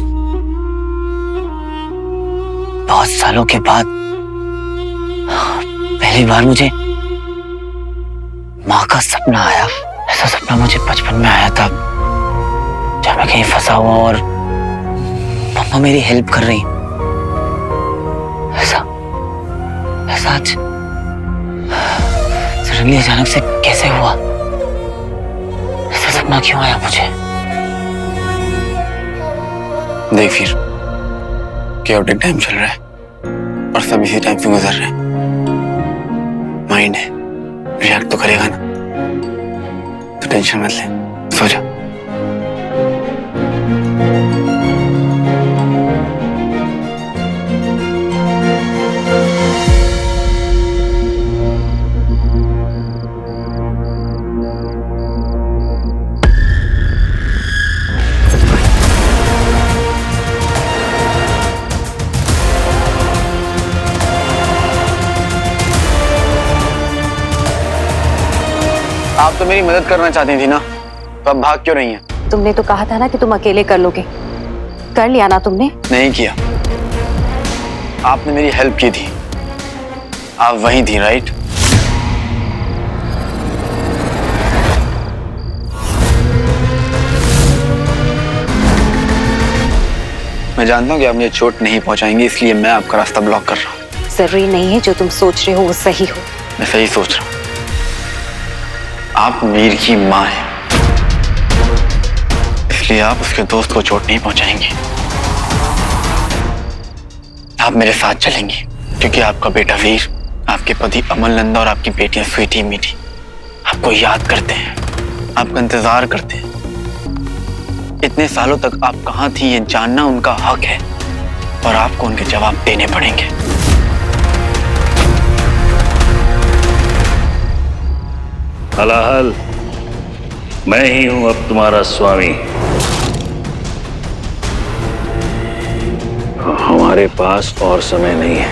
J: बहुत सालों के बाद पहली बार मुझे माँ का सपना आया। ऐसा सपना मुझे बचपन में आया था जब मैं कहीं फंसा हुआ और मम्मा मेरी हेल्प कर रही। ऐसा आज सडनली अचानक से कैसे हुआ? ऐसा सपना क्यों आया मुझे?
D: देख वीर, chaotic टाइम चल रहा है और सब इसी टाइम से गुजर रहे हैं। माइंड है, रिएक्ट तो करेगा ना, तो टेंशन मत ले, सो जा। आप तो मेरी मदद करना चाहती थी ना, तो अब भाग क्यों रही हैं?
A: तुमने तो कहा था ना कि तुम अकेले कर लोगे, कर लिया ना तुमने?
D: नहीं किया। आपने मेरी हेल्प की थी, आप वहीं थी, राइट? मैं जानता हूँ कि आप मुझे चोट नहीं पहुंचाएंगे, इसलिए मैं आपका रास्ता ब्लॉक कर रहा हूँ।
A: जरूरी नहीं है जो तुम सोच रहे हो वो सही हो।
D: मैं सही सोच रहा हूँ। आप वीर की माँ हैं, इसलिए आप उसके दोस्त को चोट नहीं पहुंचाएंगे। आप मेरे साथ चलेंगी क्योंकि आपका बेटा वीर, आपके पति अमल नंदा और आपकी बेटियां स्वीटी मीठी आपको याद करते हैं, आपका इंतजार करते हैं। इतने सालों तक आप कहाँ थी ये जानना उनका हक है और आपको उनके जवाब देने पड़ेंगे।
I: हलाहल, मैं ही हूं अब तुम्हारा स्वामी। हमारे पास और समय नहीं है।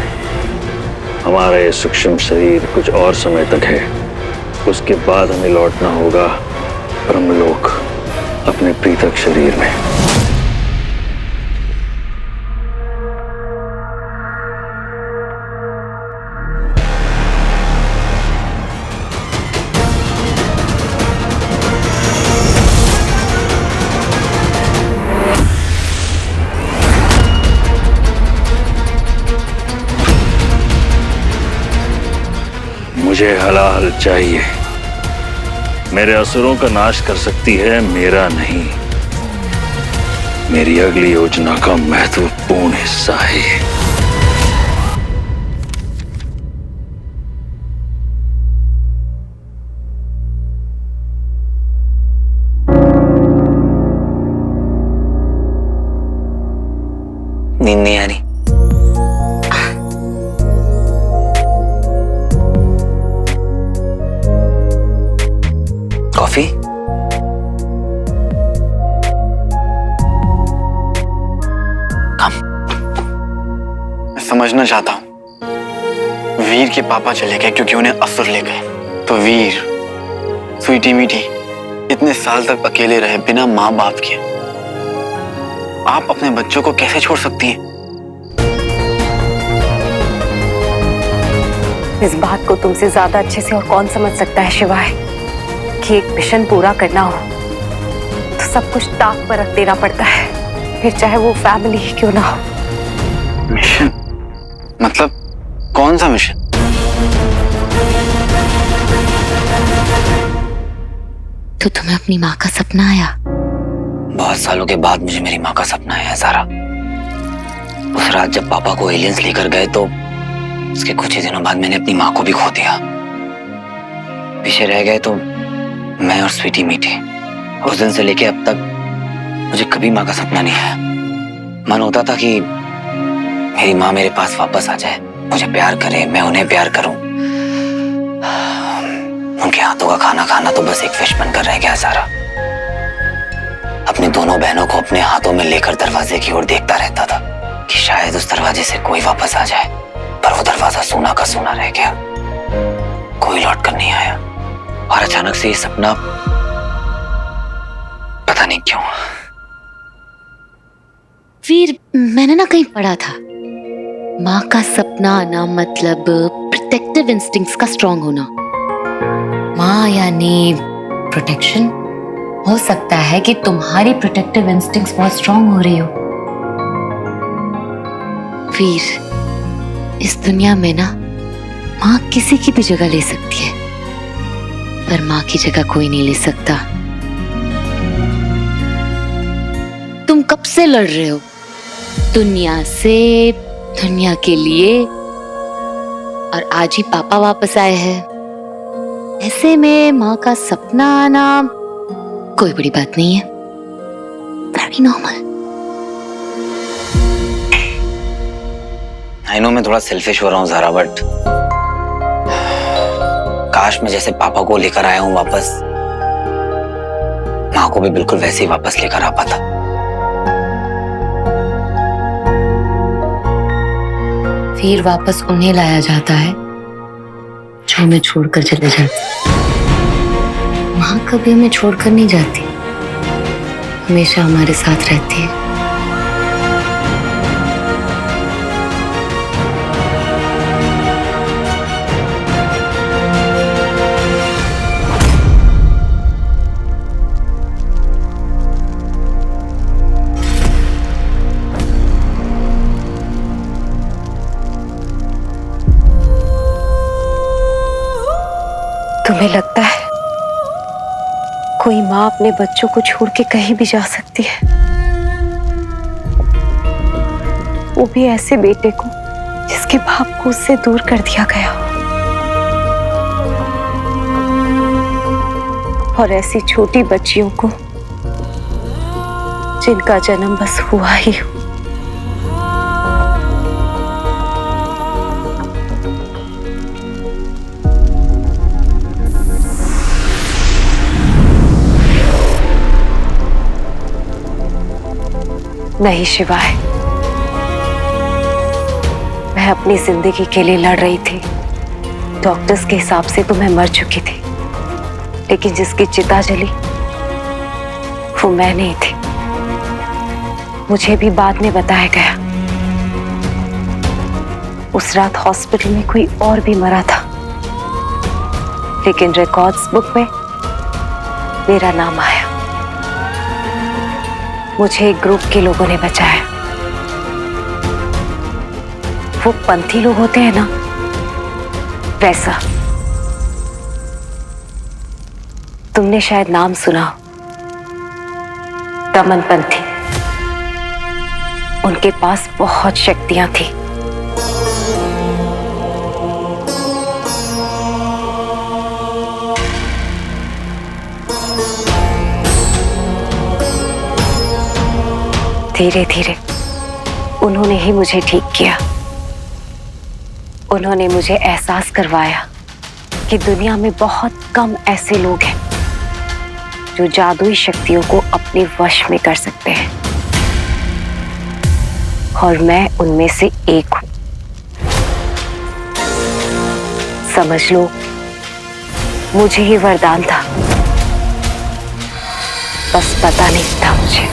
I: हमारा ये सूक्ष्म शरीर कुछ और समय तक है, उसके बाद हमें लौटना होगा ब्रह्मलोक, अपने पृथक शरीर में। मुझे हलाहल चाहिए। मेरे असुरों का नाश कर सकती है, मेरा नहीं। मेरी अगली योजना का महत्वपूर्ण हिस्सा है।
J: नींद नहीं आ रही? कॉफी?
D: मैं समझना चाहता हूं, वीर के पापा चले गए क्योंकि उन्हें असुर ले गए, तो वीर, स्वीटी मीठी इतने साल तक अकेले रहे बिना माँ बाप के। आप अपने बच्चों को कैसे छोड़ सकती हैं?
A: इस बात को तुमसे ज्यादा अच्छे से और कौन समझ सकता है शिवाय, कि एक मिशन पूरा करना हो तो सब कुछ ताक पर रख देना पड़ता है, फिर चाहे वो फैमिली ही क्यों ना हो।
D: मिशन? मतलब कौन सा मिशन?
H: तो तुम्हें अपनी माँ का सपना आया?
J: बहुत सालों के बाद मुझे मेरी माँ का सपना आया सारा। उस रात जब पापा को एलियंस लेकर गए तो उसके कुछ ही दिनों बाद मैंने अपनी माँ को भी खो दिया। पीछे रह गए तो मैं और स्वीटी मीठी। उस दिन से लेके अब तक मुझे कभी माँ का सपना नहीं आया। मन होता था कि मेरी माँ मेरे पास वापस आ जाए, मुझे प्यार करे, मैं उन्हें प्यार करूं। उनके हाथों का खाना खाना तो बस एक विश बनकर रह गया सारा। अपनी दोनों बहनों को अपने हाथों में लेकर दरवाजे की ओर देखता रहता था कि शायद उस दरवाजे से कोई वापस आ जाए, पर वो दरवाजा सूना का सूना रह गया, कोई लौट कर नहीं आया। और अचानक से ये सपना, पता नहीं क्यों।
H: वीर, मैंने ना कहीं पढ़ा था, माँ का सपना आना मतलब प्रोटेक्टिव इंस्टिंक्ट्स का स्ट्रांग होना। माँ यानी प्रोटेक्शन। हो सकता है कि तुम्हारी प्रोटेक्टिव इंस्टिंक्ट्स बहुत स्ट्रांग हो रही हो। वीर, इस दुनिया में ना माँ किसी की भी जगह ले सकती है, पर माँ की जगह कोई नहीं ले सकता। तुम कब से लड़ रहे हो दुनिया से, दुनिया के लिए, और आज ही पापा वापस आए हैं। ऐसे में माँ का सपना आना कोई बड़ी बात नहीं है, वेरी नॉर्मल।
J: आई नो मैं थोड़ा सेल्फिश हो रहा हूँ ज़ारा, बट काश मैं जैसे पापा को लेकर आया हूँ वापस, माँ को भी बिल्कुल वैसे ही वापस लेकर आ पाता।
H: फिर वापस उन्हें लाया जाता है जो हमें छोड़कर चले जाते। माँ कभी हमें छोड़कर नहीं जाती, हमेशा हमारे साथ रहती है।
A: तुम्हें लगता है कोई माँ अपने बच्चों को छोड़ के कहीं भी जा सकती है, वो भी ऐसे बेटे को जिसके बाप को उससे दूर कर दिया गया हो, और ऐसी छोटी बच्चियों को जिनका जन्म बस हुआ ही हो। नहीं शिवाय, मैं अपनी जिंदगी के लिए लड़ रही थी। डॉक्टर्स के हिसाब से तो मैं मर चुकी थी, लेकिन जिसकी चिता जली वो मैं नहीं थी। मुझे भी बाद में बताया गया उस रात हॉस्पिटल में कोई और भी मरा था, लेकिन रिकॉर्ड्स बुक में मेरा नाम आया। मुझे एक ग्रुप के लोगों ने बचाया। वो पंथी लोग होते हैं ना, वैसा। तुमने शायद नाम सुना हो, दमन पंथी। उनके पास बहुत शक्तियां थी। धीरे धीरे उन्होंने ही मुझे ठीक किया। उन्होंने मुझे एहसास करवाया कि दुनिया में बहुत कम ऐसे लोग हैं जो जादुई शक्तियों को अपने वश में कर सकते हैं, और मैं उनमें से एक हूं। समझ लो मुझे ही वरदान था, बस पता नहीं था मुझे।